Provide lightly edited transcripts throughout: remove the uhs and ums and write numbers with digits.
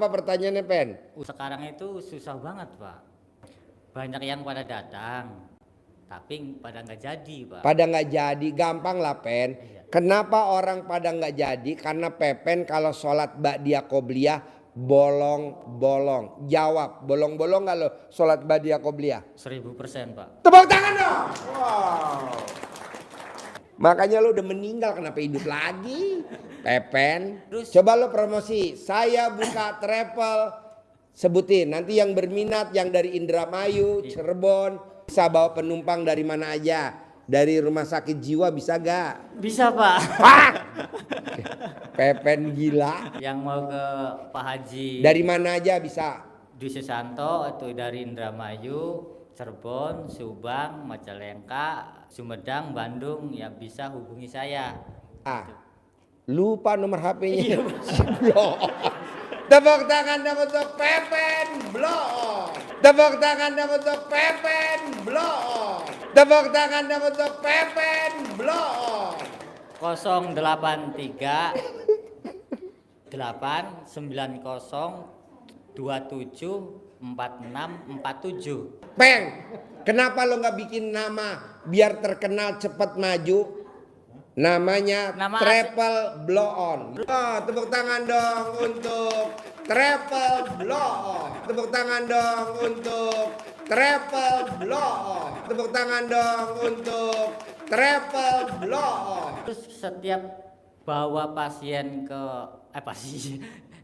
Apa pertanyaannya, Pen? Sekarang itu susah banget, Pak. Banyak yang pada datang, tapi pada nggak jadi, Pak. Pada nggak jadi, gampang lah, Pen. Iya. Kenapa orang pada nggak jadi? Karena Pepen kalau sholat ba'diyah qobliyah bolong-bolong. Jawab, bolong-bolong nggak lo sholat ba'diyah qobliyah? 1000%, Pak. Tepuk tangan dong. Wow. Makanya lo udah meninggal, kenapa hidup lagi? Pepen. Terus? Coba lo promosi. Saya buka travel. Sebutin. Nanti yang berminat yang dari Indramayu, Cirebon. Bisa bawa penumpang dari mana aja. Dari rumah sakit jiwa bisa gak? Bisa, Pak. Pepen gila. Yang mau ke Pak Haji Dari mana aja bisa? Dwi Susanto atau dari Indramayu, Cirebon, Subang, Majalengka, Sumedang, Bandung, ya bisa hubungi saya. Lupa nomor HP-nya. Tepuk tangan dong untuk Pepen Blok. Tepuk tangan dong untuk Pepen Blok. Tepuk tangan dong untuk Pepen Blok. 083 890 27 4647. Peng, kenapa lo nggak bikin nama biar terkenal cepat maju? Namanya Travel Blow On. Oh, tepuk tangan dong untuk Travel Blow On. Tepuk tangan dong untuk Travel Blow On. Tepuk tangan dong untuk Travel Blow On. Terus setiap bawa pasien ke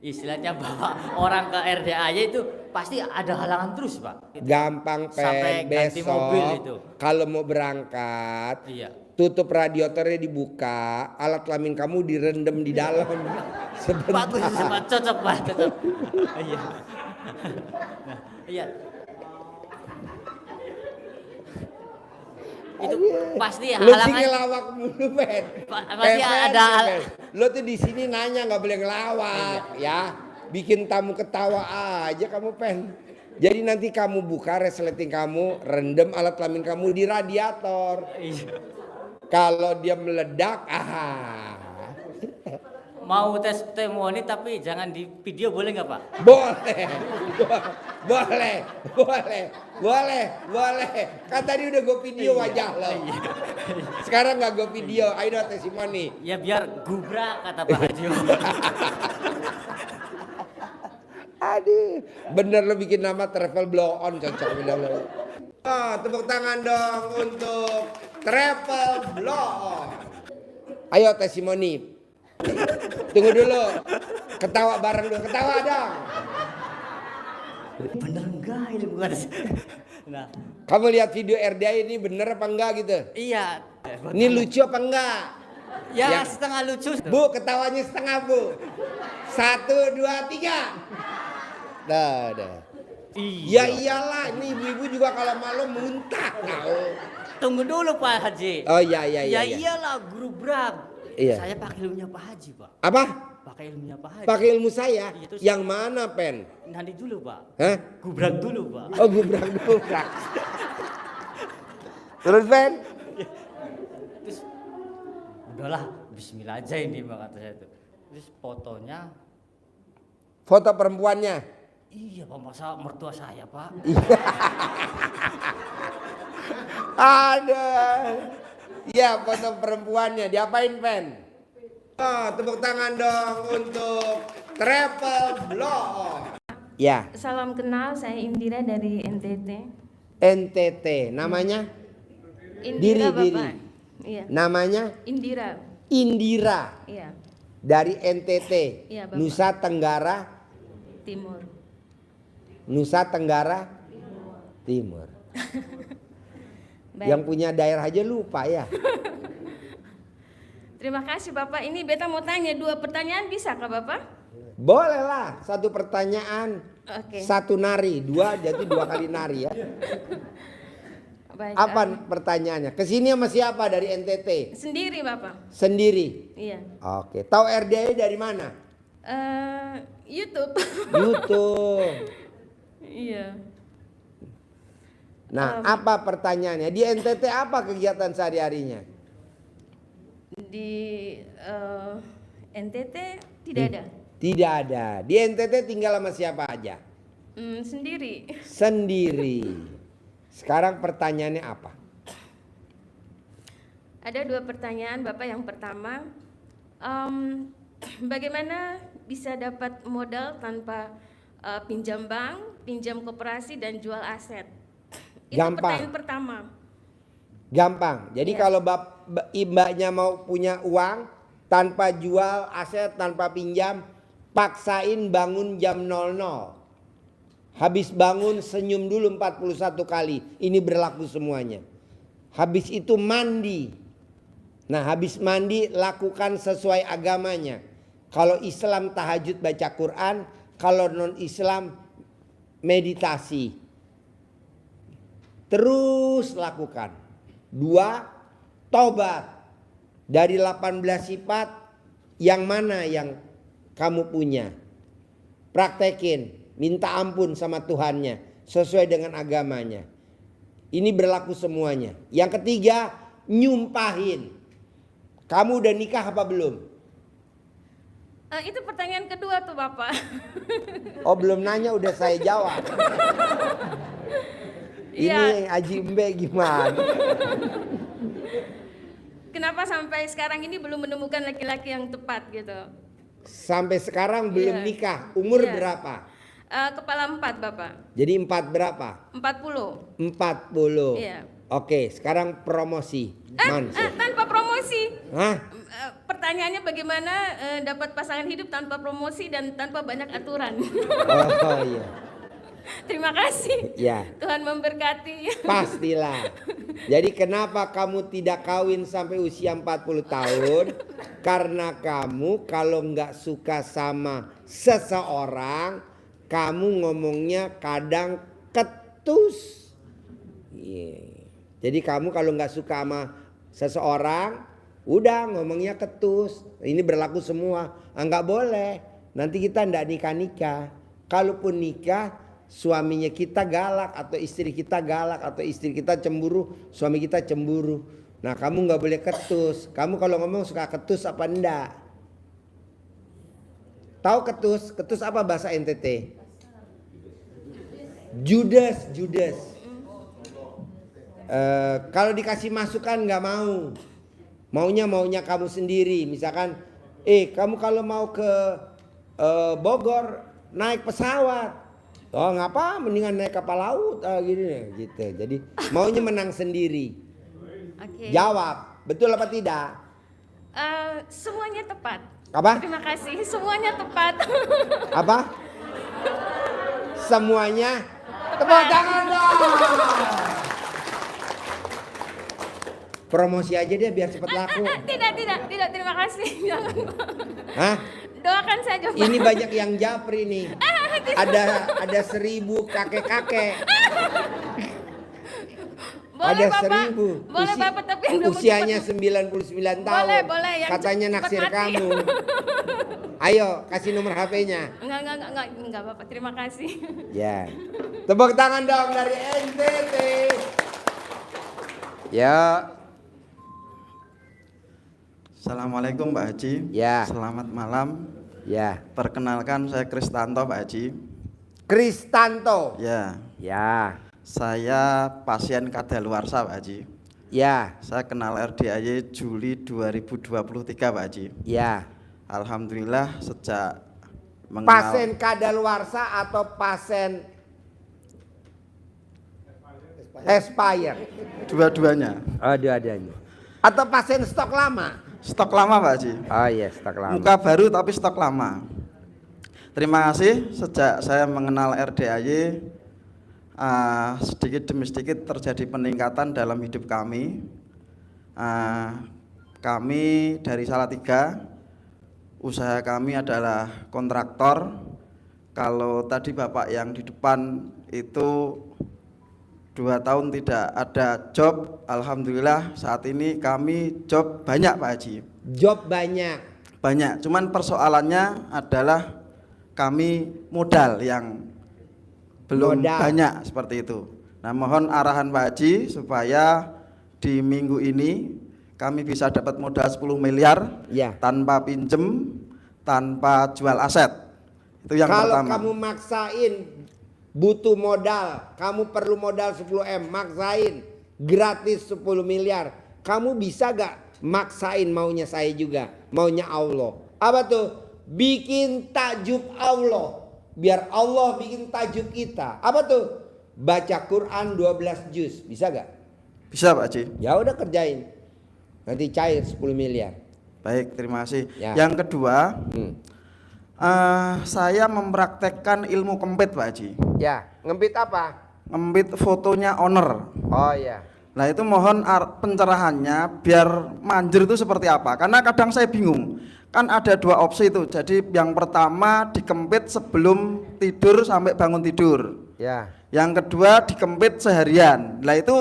istilahnya bawa orang ke RDA itu pasti ada halangan terus, Pak. Gampang, Sampai Pen. ganti mobil itu. Kalau mau berangkat, Iya. tutup radiatornya dibuka, alat kelamin kamu direndam di dalam. Bagus, Pak. Cocok, Pak. Cocok. Iya. Nah, iya. Itu pasti Lu sih halangan. ngelawak mulu, Ben. Pasti ada Lo tuh di sini nanya nggak boleh ngelawak, ya. Bikin tamu ketawa aja kamu, Pen. Jadi nanti kamu buka resleting kamu, rendam alat kelamin kamu di radiator. Iya. Kalau dia meledak, Mau testimoni tapi jangan di video, boleh nggak, Pak? boleh, boleh. Kan tadi udah gue video wajah lo. Sekarang nggak gue video, ayo dong testimoni. Ya biar gubrak kata Pak Haji. Aduh, bener lo bikin nama Travel Blow On, cocok bener lo. Oh, tepuk tangan dong untuk Travel Blow On. Ayo testimoni. Tunggu dulu. Ketawa bareng dulu, ketawa dong. Bener enggak ini bukan? Nah, Kamu lihat video RDA ini bener apa enggak gitu? iya. Ini lucu apa enggak? Ya, Ya. setengah lucu. Bu, ketawanya setengah, Bu. 1, 2, 3. Dah. Ya iyalah, ini ibu-ibu juga kalau malu muntah tahu. Tunggu dulu Pak Haji. Oh iya. Ya iyalah gubrak. Iya. Saya pakai ilmunya Pak Haji, Pak. Apa? Pakai ilmunya Pak Haji. Pakai ilmu saya? Iya, terus- Yang mana, Pen? Nanti dulu, Pak. Hah? Gubrak dulu, Pak. Oh, gubrak. Terus, Pen? Terus udahlah, bismillah aja ini Pak kata saya tuh. Terus fotonya, Foto perempuannya? iya Pak, masa mertua saya, Pak. Ada. Ya, foto perempuannya. Diapain, Pen? Oh, tepuk tangan dong untuk Travel Blow On. Ya, Salam kenal, saya Indira dari NTT. NTT. Namanya? Indira, Diri. Bapak. Iya. Namanya? Indira. Indira. Iya. Dari NTT. Iya, Bapak. Nusa Tenggara Timur. Nusa Tenggara Timur. Baik. Yang punya daerah aja lupa ya. Terima kasih Bapak. Ini beta mau tanya 2 pertanyaan, bisa kah Bapak? Boleh lah, 1 pertanyaan, Oke. 1 nari, 2 jadi 2 kali nari ya. Baik. Apa pertanyaannya? Kesini sama siapa dari NTT? Sendiri Bapak. Sendiri. Iya. Oke, tahu RDA dari mana? YouTube. YouTube. Iya. Nah, apa pertanyaannya? Di NTT apa kegiatan sehari-harinya? Di NTT tidak ada. Tidak ada. Di NTT tinggal sama siapa aja? Sendiri. Sendiri. Sekarang pertanyaannya apa? Ada 2 pertanyaan Bapak. Yang pertama, bagaimana bisa dapat modal tanpa pinjam bank, pinjam koperasi, dan jual aset? Itu Gampang. pertanyaan pertama. Gampang. Jadi Iya. kalau mbaknya mau punya uang tanpa jual aset, tanpa pinjam, paksain bangun jam 00. Habis bangun senyum dulu 41 kali. Ini berlaku semuanya. Habis itu mandi. Nah, habis mandi lakukan sesuai agamanya. Kalau Islam tahajud baca Quran, kalau non-Islam meditasi. Terus lakukan. 2, tobat. Dari 18 sifat, yang mana yang kamu punya? Praktekin, minta ampun sama Tuhannya sesuai dengan agamanya. Ini berlaku semuanya. Yang ketiga, nyumpahin. Kamu udah nikah apa belum? Itu pertanyaan kedua tuh Bapak. Oh, belum nanya udah saya jawab. Ini Iya. Aji Mbe gimana? Kenapa sampai sekarang ini belum menemukan laki-laki yang tepat gitu? Sampai sekarang belum Iya. nikah. Umur Iya. berapa? Kepala 4 Bapak. Jadi 4 berapa? 40. 40. Iya. Oke, sekarang promosi. Mansur. Tanpa promosi. Hah? Pertanyaannya bagaimana dapat pasangan hidup tanpa promosi dan tanpa banyak aturan? Oh iya. Terima kasih. Ya, Tuhan memberkati. pastilah. Jadi kenapa kamu tidak kawin sampai usia 40 tahun? Karena kamu kalau nggak suka sama seseorang, kamu ngomongnya kadang ketus. Iya. Jadi kamu kalau nggak suka sama seseorang, udah ngomongnya ketus. Ini berlaku semua. Nggak boleh. Nanti kita nggak nikah-nikah. Kalaupun nikah, suaminya kita galak atau istri kita galak atau istri kita cemburu, suami kita cemburu. Nah, kamu nggak boleh ketus. Kamu kalau ngomong suka ketus apa enggak? Tahu ketus? Ketus apa bahasa NTT? Judes. Kalau dikasih masukan nggak mau. Maunya kamu sendiri. Misalkan, kamu kalau mau ke Bogor naik pesawat. Oh ngapa? Mendingan naik kapal laut gini gitu. Jadi maunya menang sendiri. Oke. Jawab, betul apa tidak? Semuanya tepat. Apa? Terima kasih. Semuanya tepat. Apa? Semuanya tepuk tangan dong. Promosi aja dia biar cepat laku. Tidak. Terima kasih. Jangan. Hah? Doakan saja Pak. Ini banyak yang japri nih. Ada 1000 kakek-kakek. Boleh Ada Bapak. 1000. Boleh Bapak tapi yang Usianya 99 tahun. Boleh, yang Katanya cepat naksir mati. kamu. Ayo kasih nomor HP-nya. Enggak Bapak. Terima kasih. Ya. Tepuk tangan dong dari NTT. Ya. Assalamualaikum Pak Haji. Ya. Selamat malam. Ya. Perkenalkan saya Kristanto Pak Haji. Kristanto. Ya. Ya. Saya pasien kadaluarsa Pak Haji. Ya. Saya kenal RDAY Juli 2023 Pak Haji. Ya. Alhamdulillah sejak mengenal Pasien kadaluarsa atau pasien expired? dua-duanya. Oh, dua-duanya. Atau pasien stok lama? Stok lama Pak Haji. Oh iya, stok lama. Muka baru tapi stok lama. Terima kasih sejak saya mengenal RDAY sedikit demi sedikit terjadi peningkatan dalam hidup kami. Kami dari Salatiga, usaha kami adalah kontraktor. Kalau tadi Bapak yang di depan itu 2 tahun tidak ada job, alhamdulillah saat ini kami job banyak Pak Haji. Job banyak. Banyak, cuman persoalannya adalah kami modal yang belum Modal. banyak seperti itu. Nah, mohon arahan Pak Haji supaya di minggu ini kami bisa dapat modal 10 miliar Ya. tanpa pinjem, tanpa jual aset. Itu yang Kalau pertama. kamu maksain butuh modal, kamu perlu modal 10M, maksain gratis 10 miliar. Kamu bisa gak maksain maunya saya juga, maunya Allah? Apa tuh? Bikin takjub Allah. Biar Allah bikin takjub kita. Apa tuh? Baca Quran 12 juz. Bisa gak? Bisa Pak Haji. Ya udah kerjain. Nanti cair 10 miliar. Baik, terima kasih. Ya. Yang kedua, Hmm. saya mempraktekkan ilmu kempit Pak Haji. Ya, ngempit apa? Ngempit fotonya owner. Oh ya. Nah itu mohon pencerahannya biar manjur itu seperti apa. Karena kadang saya bingung. Kan ada dua opsi itu. Jadi yang pertama dikempit sebelum tidur sampai bangun tidur. Ya. Yang kedua dikempit seharian. Nah itu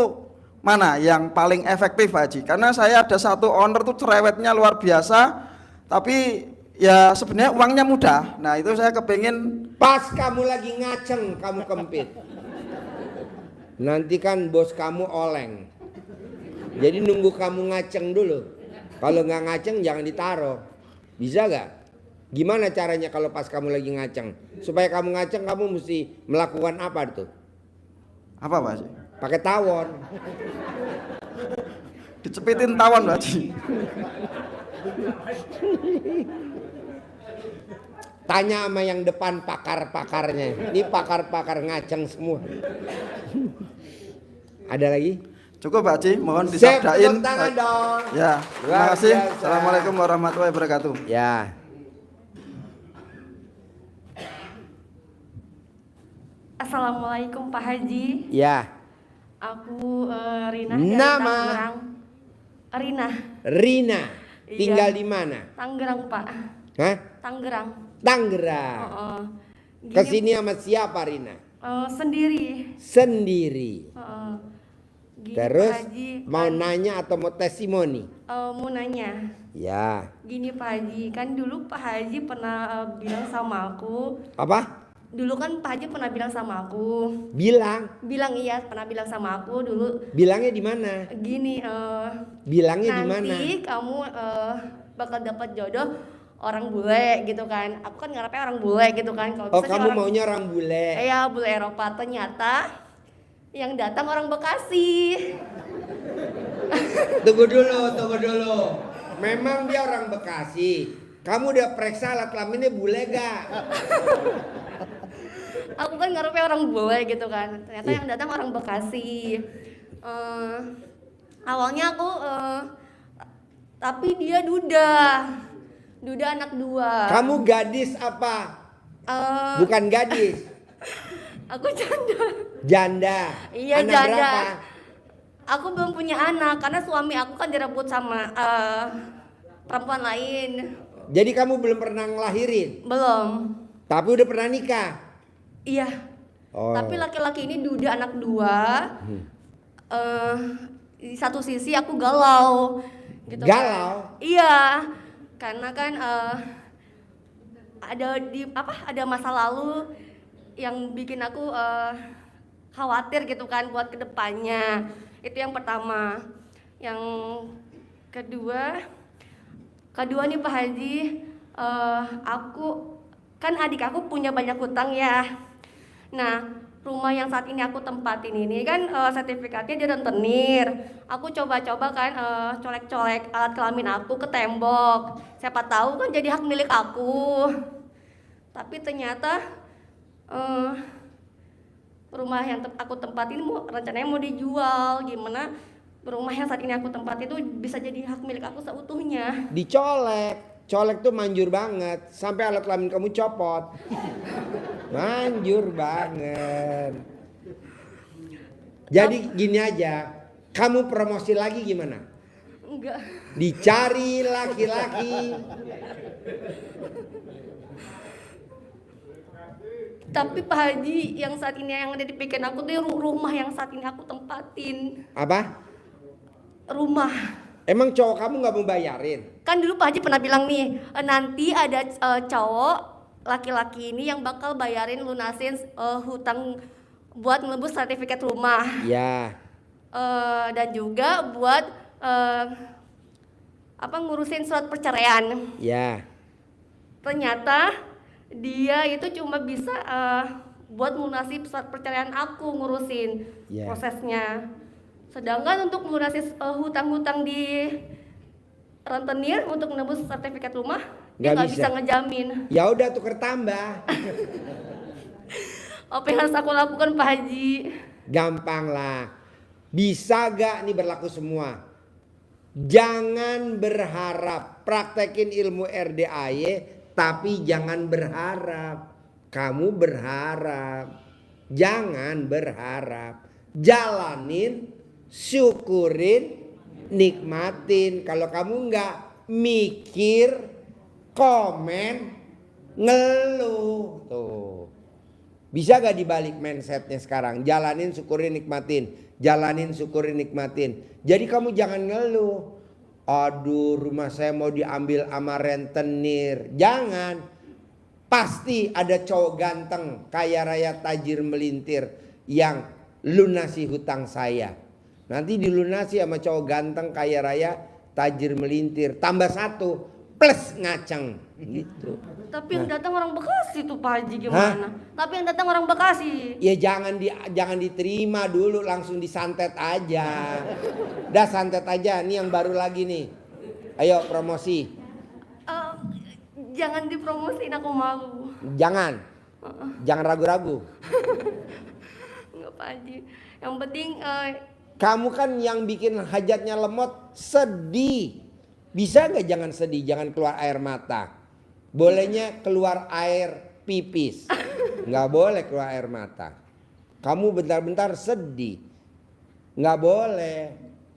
mana yang paling efektif Pak Haji? Karena saya ada satu owner tuh cerewetnya luar biasa. Tapi ya sebenarnya uangnya mudah. Nah itu saya kepengen. Pas kamu lagi ngaceng, kamu kempit. Nanti kan bos kamu oleng. Jadi nunggu kamu ngaceng dulu. Kalau nggak ngaceng jangan ditaruh. Bisa gak? Gimana caranya kalau pas kamu lagi ngaceng? Supaya kamu ngaceng kamu mesti melakukan apa tuh? Apa Pak Haji? Pakai tawon. Dicepitin tawon Pak Haji. Tanya sama yang depan pakar-pakarnya. Ini pakar-pakar ngaceng semua. Ada lagi? Cukup Pak Haji, mohon Siap, disabdain. tepuk tangan dong. Ya, terima Luar kasih. biasa. Assalamualaikum warahmatullahi wabarakatuh. Ya. Assalamualaikum Pak Haji. Ya. Aku Rina dari Nama? Tangerang. Rina, Rina. Iya. Tinggal di mana? Tangerang Pak. Hah? Tangerang. Tangerang. Gini, Kesini sama siapa Rina? sendiri. Sendiri. Gini, Terus Pak Haji, mau kan, nanya atau mau testimoni? mau nanya. Ya. Gini Pak Haji, kan dulu Pak Haji pernah bilang sama aku. Apa? Dulu kan Pak Haji pernah bilang sama aku. Bilang. Iya, pernah bilang sama aku dulu. Bilangnya di mana? Gini, Bilangnya di mana? nanti kamu bakal dapat jodoh orang bule gitu kan. Aku kan ngarepnya orang bule gitu kan. Kalau Oh, bisa sih kamu orang, maunya orang bule. iya, bule Eropa. Ternyata yang datang orang Bekasi. Tunggu dulu. Memang dia orang Bekasi. Kamu udah periksa alat kelaminnya bule gak? Aku kan ngarepnya orang bule gitu kan. Ternyata yang datang orang Bekasi. Awalnya aku tapi dia duda anak 2. Kamu gadis apa? Bukan gadis. Aku janda. Janda. Iya, Anak janda. berapa? Aku belum punya anak karena suami aku kan direbut sama perempuan lain. Jadi kamu belum pernah ngelahirin? Belum. Tapi udah pernah nikah? Iya. Oh. Tapi laki-laki ini duda anak 2. Di satu sisi aku galau gitu. Galau? Kan. Iya. Karena kan ada masa lalu yang bikin aku khawatir gitu kan buat kedepannya. Itu yang pertama. Yang kedua nih Pak Haji, adik aku punya banyak hutang ya. Nah, rumah yang saat ini aku tempatin ini kan sertifikatnya di rentenir. Aku coba-coba kan colek-colek alat kelamin aku ke tembok. Siapa tahu kan jadi hak milik aku. Tapi ternyata rumah yang aku tempatin rencananya mau dijual. Gimana rumah yang saat ini aku tempatin itu bisa jadi hak milik aku seutuhnya. Dicolek. Colek tuh manjur banget. Sampai alat kelamin kamu copot. Manjur banget. Jadi gini aja. Kamu promosi lagi gimana? Enggak. Dicari laki-laki. Tapi Pak Haji, yang saat ini yang ada di pikiran aku tuh rumah yang saat ini aku tempatin. Apa? Rumah. Emang cowok kamu gak mau bayarin? Kan dulu Pak Haji pernah bilang nih, nanti ada cowok laki-laki ini yang bakal bayarin lunasin hutang buat ngebus sertifikat rumah. Ya. Dan juga buat ngurusin surat perceraian. Ya. ternyata dia itu cuma bisa buat melunasi surat perceraian aku, ngurusin prosesnya. Sedangkan untuk melunasi hutang-hutang di rentenir untuk menebus sertifikat rumah, dia nggak bisa ngejamin. Ya udah tuker tambah. Apa yang harus aku lakukan, Pak Haji? Gampang lah. Bisa gak nih berlaku semua? Jangan berharap. Praktekin ilmu RDAY, tapi jangan berharap. Kamu berharap. Jangan berharap. Jalanin, syukurin, nikmatin. Kalau kamu nggak mikir, komen, ngeluh. Tuh. Bisa gak dibalik mindsetnya sekarang? Jalanin, syukurin, nikmatin. Jalanin, syukurin, nikmatin. Jadi kamu jangan ngeluh. Aduh, rumah saya mau diambil sama rentenir. Jangan. Pasti ada cowok ganteng, kaya raya, tajir melintir yang lunasi hutang saya. Nanti dilunasi sama cowok ganteng, kaya raya, tajir melintir. Tambah 1 plus ngaceng. Gitu. Tapi yang datang orang Bekasi tuh Pak Haji, gimana? Tapi yang datang orang Bekasi. Ya jangan diterima dulu, langsung disantet aja. Dah santet aja, nih yang baru lagi nih. Ayo promosi. Jangan dipromosiin, aku malu. Jangan ragu-ragu. Enggak Pak Haji. Yang penting kamu kan yang bikin hajatnya lemot, sedih. Bisa nggak jangan sedih, jangan keluar air mata. Bolehnya keluar air pipis. Nggak boleh keluar air mata. Kamu bentar-bentar sedih. Nggak boleh.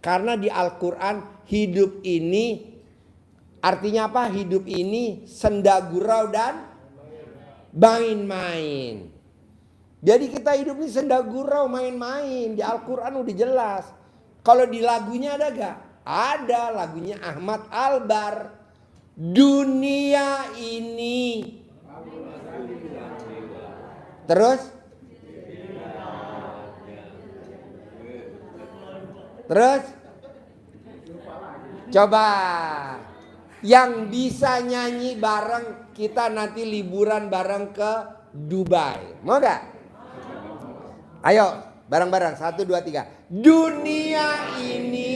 Karena di Al-Quran hidup ini artinya apa? Hidup ini senda gurau dan main-main. Jadi kita hidup ini senda gurau, main-main. Di Al-Quran udah jelas. Kalau di lagunya ada gak? Ada lagunya Ahmad Albar. Dunia ini. Terus? Coba. Yang bisa nyanyi bareng, kita nanti liburan bareng ke Dubai. Mau gak? Ayo bareng-bareng. 1, 2, 3. Dunia ini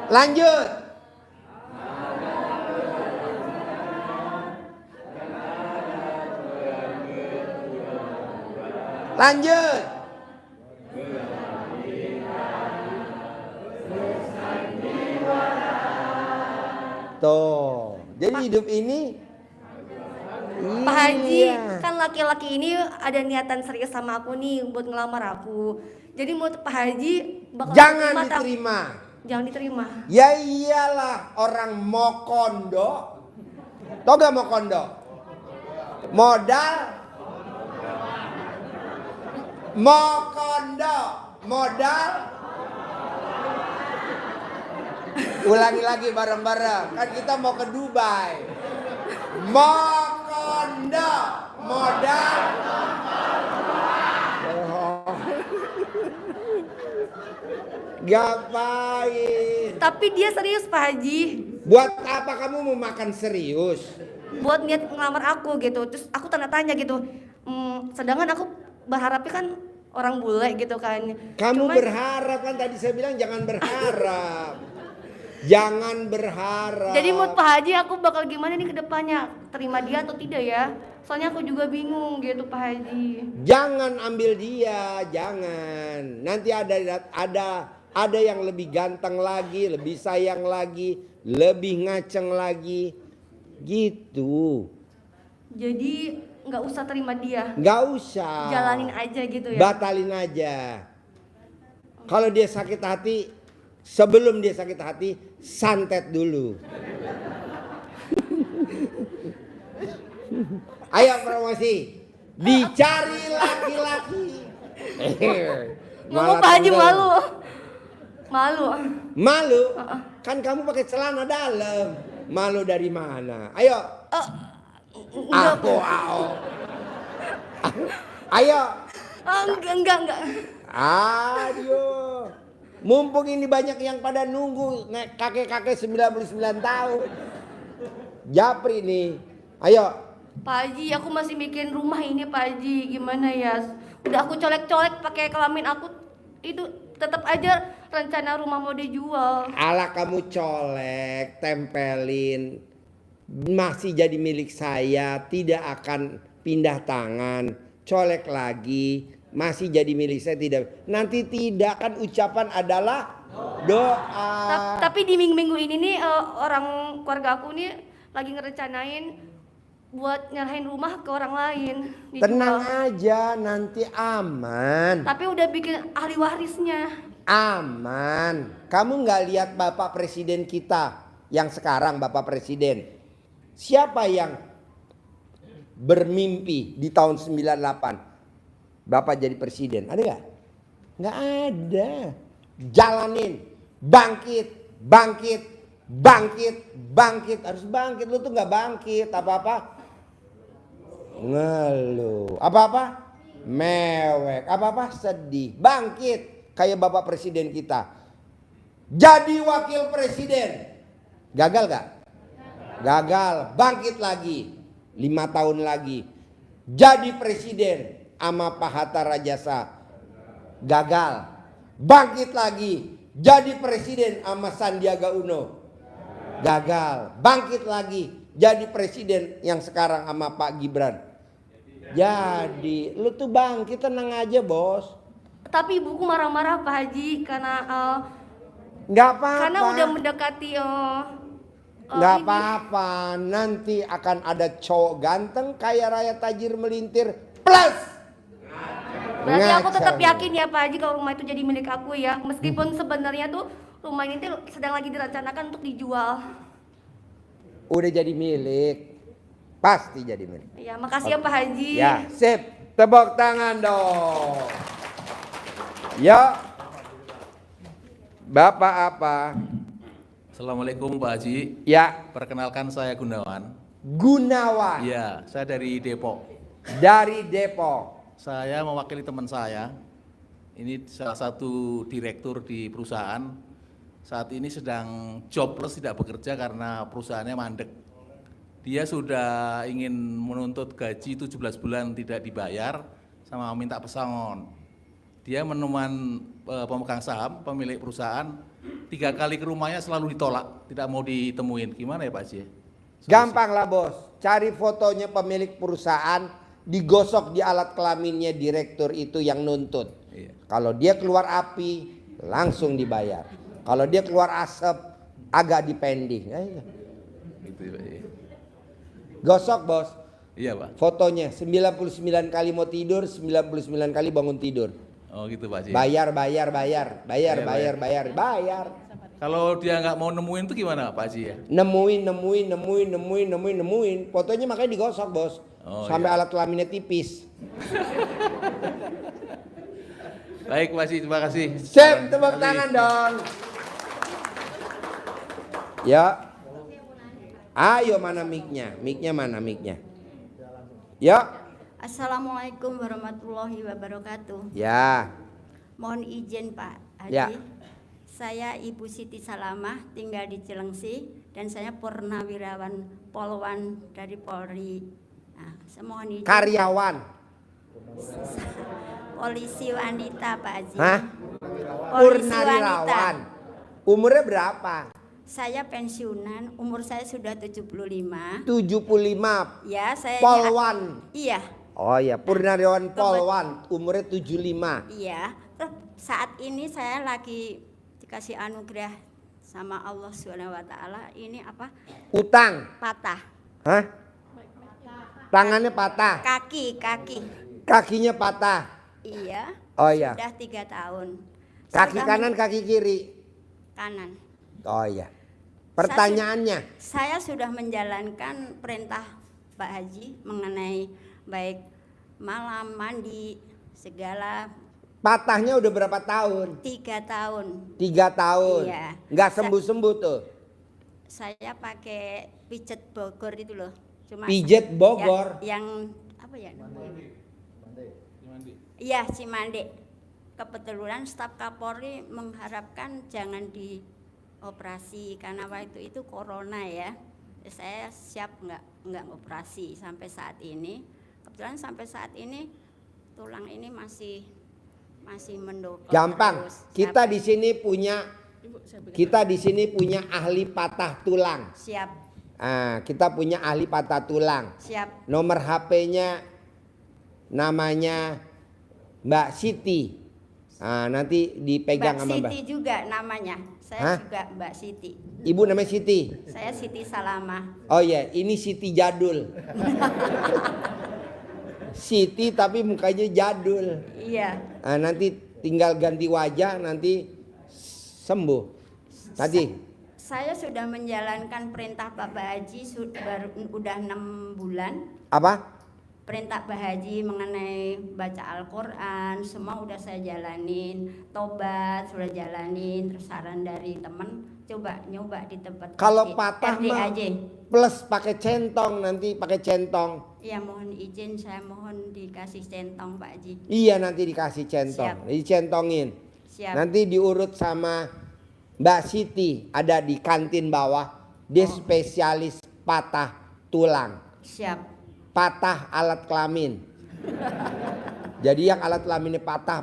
lanjut. Lanjut. Tuh. Jadi hidup ini Pak Haji, kan laki-laki ini ada niatan serius sama aku nih buat ngelamar aku. Jadi menurut Pak Haji bakal jangan diterima. Jangan diterima. Ya iyalah, orang mokondo. Tau gak mokondo? Modal. Mokondo. Modal. Ulangi lagi bareng-bareng. Kan kita mau ke Dubai. Mokondo. Modal. Ngapain? Tapi dia serius Pak Haji. Buat apa kamu mau makan serius? Buat niat ngelamar aku gitu. Terus aku tanda tanya gitu. Sedangkan aku berharapnya kan orang bule gitu kan. Kamu berharap kan, tadi saya bilang jangan berharap. Jangan berharap. Jadi menurut Pak Haji aku bakal gimana nih ke depannya? Terima dia atau tidak ya? Soalnya aku juga bingung gitu Pak Haji. Jangan ambil dia, jangan. Nanti ada yang lebih ganteng lagi, lebih sayang lagi, lebih ngaceng lagi. Gitu. Jadi nggak usah terima dia. Nggak usah. Jalanin aja gitu ya. Batalin aja. Kalau dia sakit hati, sebelum dia sakit hati, santet dulu. Ayo promosi. Dicari laki-laki. Ngomong Pak Haji malu. Malu? Kan kamu pakai celana dalam. Malu dari mana? Ayo. Aku. Ayo. Enggak. Aduh. Mumpung ini banyak yang pada nunggu kakek-kakek 99 tahun. Japri nih. Ayo. Pak Haji, aku masih mikirin rumah ini Pak Haji, gimana ya? Udah aku colek-colek pakai kelamin aku, itu tetap aja rencana rumah mau dijual. Ala kamu colek, tempelin. Masih jadi milik saya, tidak akan pindah tangan. Colek lagi, masih jadi milik saya, tidak. Nanti tidak, kan ucapan adalah doa. Tapi di minggu-minggu ini nih orang keluarga aku nih lagi ngerencanain buat nyerahin rumah ke orang lain. Dijual. Tenang aja, nanti aman. Tapi udah bikin ahli warisnya. Aman. Kamu nggak lihat Bapak Presiden kita yang sekarang, Bapak Presiden? Siapa yang bermimpi di tahun 98 Bapak jadi presiden? Ada nggak? Nggak ada. Jalanin, bangkit, bangkit, bangkit, bangkit. Harus bangkit. Lu tuh nggak bangkit apa-apa. Ngeluh. Apa-apa? Mewek. Apa-apa? Sedih. Bangkit. Kayak Bapak Presiden kita. Jadi wakil presiden. Gagal gak? Gagal. Bangkit lagi. 5 tahun lagi. Jadi presiden sama Pak Hatta Rajasa. Gagal. Bangkit lagi. Jadi presiden sama Sandiaga Uno. Gagal. Bangkit lagi. Jadi presiden yang sekarang sama Pak Gibran. Jadi, lu tuh bangkit, tenang aja bos. Tapi ibuku marah-marah Pak Haji karena Nggak apa-apa. karena udah mendekati Nggak ini. apa-apa. Nanti akan ada cowok ganteng kaya raya tajir melintir plus. Berarti aku tetap Ngaca. yakin ya Pak Haji kalau rumah itu jadi milik aku ya. Meskipun sebenarnya tuh rumah ini tuh sedang lagi direncanakan untuk dijual. Udah jadi milik. Pasti jadi milik. Ya, makasih ya Pak Haji. Ya, sip. Tepuk tangan dong. Ya. Bapak apa? Assalamualaikum Pak Haji. Ya, Perkenalkan saya Gunawan. Gunawan. Ya, saya dari Depok. Dari Depok. Saya mewakili teman saya. Ini salah satu direktur di perusahaan. Saat ini sedang jobless, tidak bekerja karena perusahaannya mandek. Dia sudah ingin menuntut gaji 17 bulan tidak dibayar sama minta pesangon. Dia menemukan pemegang saham, pemilik perusahaan, 3 kali ke rumahnya selalu ditolak, tidak mau ditemuin. Gimana ya Pak Haji? Gampang lah bos. Cari fotonya pemilik perusahaan, digosok di alat kelaminnya direktur itu yang nuntut. Iya. Kalau dia keluar api, langsung dibayar. Kalau dia keluar asap, agak dipending. Gitu, Pak Haji. Gosok bos. Iya Pak. Fotonya 99 kali mau tidur, 99 kali bangun tidur. Oh gitu Pak Haji. Bayar, bayar, bayar, bayar, bayar, bayar, bayar. Kalau dia nggak mau nemuin itu gimana Pak Haji ya? Nemuin, nemuin, nemuin, nemuin, nemuin, nemuin. Fotonya makanya digosok bos. Oh, Sampai iya. alat kelaminnya tipis. Baik Pak Haji, terima kasih. Sip, tepuk tangan dong. Ya. Ayo mana mic-nya? Mic-nya mana mic-nya? Ya. Assalamualaikum warahmatullahi wabarakatuh. Ya. Mohon izin Pak Haji. Ya. Saya Ibu Siti Salamah, tinggal di Cilengsi dan saya purnawirawan Polwan dari Polri. Nah, saya mohon izin. Karyawan. Polisi wanita Pak Haji. Hah? Polisi wanita. Purnawirawan. Umurnya berapa? Saya pensiunan, umur saya sudah 75. 75. Ya, saya Polwan. Iya. Oh ya, Purnawirawan Polwan, umurnya 75. Iya. Terus saat ini saya lagi dikasih anugerah sama Allah Subhanahu wa taala, ini apa? Utang. Patah. Hah? Tangannya patah. Kaki. Kakinya patah. Iya. Oh iya. Sudah 3 tahun. Kaki Sudah kanan, kaki kiri. kanan. Oh iya. Pertanyaannya. Saya sudah menjalankan perintah Pak Haji mengenai baik malam, mandi, segala. Patahnya udah berapa tahun? 3 tahun. 3 tahun. Iya. Nggak sembuh-sembuh tuh. Saya pakai pijet Bogor itu loh. Cuma Pijet Bogor. yang apa ya? Iya, Cimande. kebetulan staf Kapolri mengharapkan jangan dioperasi karena waktu itu corona ya. Saya siap nggak operasi sampai saat ini. Kebetulan sampai saat ini tulang ini masih mendokter. Gampang. terus. Kita Sampai- di sini punya ahli patah tulang. Siap, Kita punya ahli patah tulang. siap. Nomor HP-nya namanya Mbak Siti. Nanti dipegang Mbak sama Mbak. Siti juga namanya. Saya Hah? juga Mbak Siti. Ibu namanya Siti. Saya Siti Salamah. Oh iya, ini Siti jadul. Siti tapi mukanya jadul. Iya. Nanti tinggal ganti wajah, nanti sembuh. Tadi. Saya sudah menjalankan perintah Bapak Haji udah 6 bulan. Apa? Perintah Pak Haji mengenai baca Al-Quran semua udah saya jalanin, tobat sudah jalanin, terus saran dari teman nyoba di tempat Kalau RD patah mah aja. plus pakai centong, nanti pakai centong. Iya, mohon izin, saya mohon dikasih centong Pak Haji. Iya, nanti dikasih centong, Siap. dicentongin. Siap. Nanti diurut sama Mbak Siti, ada di kantin bawah. Dia spesialis patah tulang, Siap. patah alat kelamin. Jadi yang alat kelaminnya patah,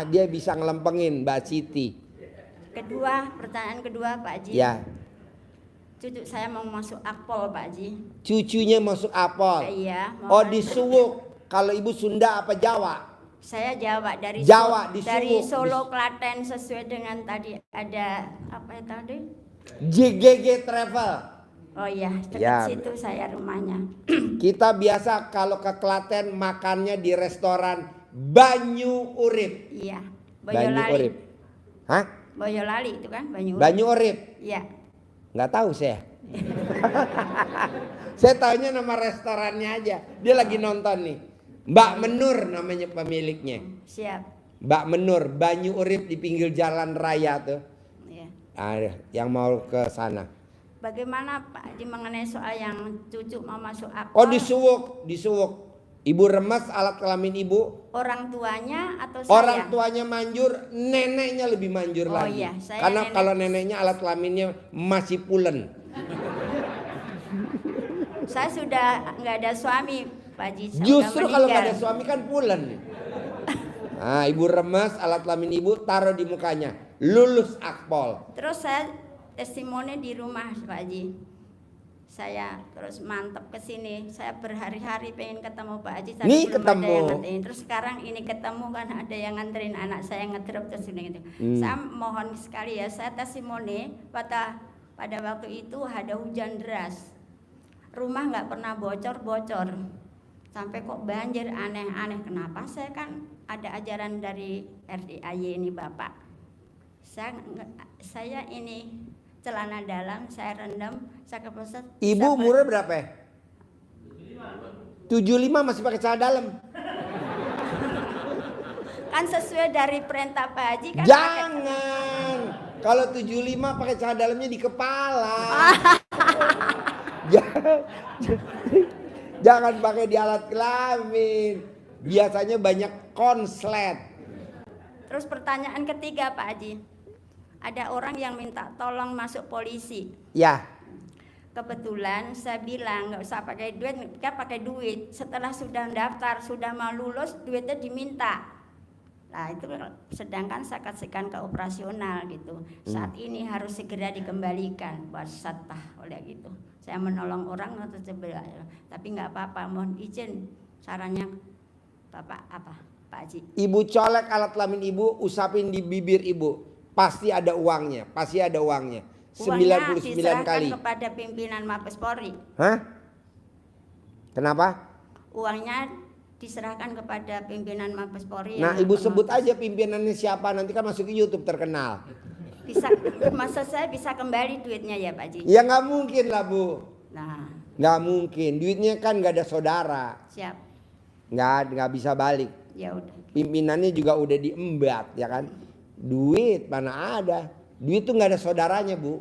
dia bisa ngelempengin Mbak Siti. Pertanyaan kedua Pak Haji. Ya, Cucu saya mau masuk Akpol Pak Haji. cucunya masuk Apol. Iya. Oh, mohon- di Suwuk. Kalau ibu Sunda apa Jawa? Saya Jawa dari Jawa, di dari Suwuk. Solo Klaten sesuai dengan tadi ada apa ya tadi? JGG Travel. Oh iya, dekat Ya. situ saya rumahnya. Kita biasa kalau ke Klaten makannya di restoran Banyu Urip. Iya, Banyu Boyolali. Urip. Hah? Boyolali itu kan Banyu Urip. Banyu Urip. Iya. Nggak tahu saya. Saya tahunya nama restorannya aja. Dia lagi nonton nih. Mbak Menur namanya pemiliknya. Siap. Mbak Menur, Banyu Urip di pinggir jalan raya tuh. Iya. Yang mau ke sana. Bagaimana Pak Haji mengenai soal yang cucu mau masuk Akpol? Oh, di Suwuk. Ibu remes alat kelamin ibu. Orang tuanya atau saya? Orang tuanya manjur, neneknya lebih manjur Oh lagi. iya, saya Karena nenek. kalau neneknya alat kelaminnya masih pulen. Saya sudah nggak ada suami, Pak Haji. Saya Justru udah kalau nggak meninggal. ada suami kan pulen. Ibu remes alat kelamin ibu, taruh di mukanya. Lulus Akpol. Terus saya testimoni di rumah Pak Haji. Saya terus mantep ke sini. Saya berhari-hari pengen ketemu Pak Haji. Tapi Nih, belum ketemu. ada yang nganterin. Terus sekarang ini ketemu kan ada yang nganterin anak saya ngedrop terus ini gitu. Saya mohon sekali ya, saya testimoni pada waktu itu ada hujan deras. Rumah nggak pernah bocor-bocor. Sampai kok banjir aneh-aneh. Kenapa? Saya kan ada ajaran dari RDAY ini Bapak. Saya ini celana dalam, saya rendam, saya kepleset. Ibu umurnya berapa ya? 75 masih pakai celana dalam. Kan sesuai dari perintah Pak Haji kan. Jangan. Kalau 75 pakai celana dalamnya di kepala. Jangan pakai di alat kelamin. Biasanya banyak konslet. Terus pertanyaan ketiga Pak Haji. Ada orang yang minta tolong masuk polisi. Ya, Kebetulan saya bilang nggak usah pakai duit, kan pakai duit. Setelah sudah daftar, sudah mau lulus, duitnya diminta. Nah itu sedangkan saya kasihkan ke operasional gitu. Saat ini harus segera dikembalikan buat satpah oleh gitu. Saya menolong orang atau sebelah, tapi nggak apa-apa. Mohon izin sarannya Bapak apa Pak Haji. ibu colek alat kelamin ibu, usapin di bibir ibu. Pasti ada uangnya, pasti ada uangnya. 99 diserahkan kali. kepada pimpinan Mabes Polri. Hah? Kenapa? Uangnya diserahkan kepada pimpinan Mabes Polri. Nah, yang ibu sebut aja pimpinannya siapa, nanti kan masuk ke YouTube terkenal. bisa, masa saya bisa kembali duitnya ya Pak Haji. Ya nggak mungkin lah Bu, Nah, nggak mungkin. Duitnya kan nggak ada saudara, siap. nggak bisa balik. Ya udah. Pimpinannya juga udah diembat, ya kan? Duit mana ada? Duit tuh nggak ada saudaranya Bu.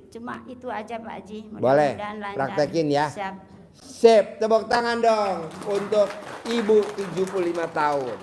Cuma itu aja Pak Haji. Boleh, Mudah-mudahan lancar. praktekin ya. Siap. Sip, tepuk tangan dong untuk ibu 75 tahun.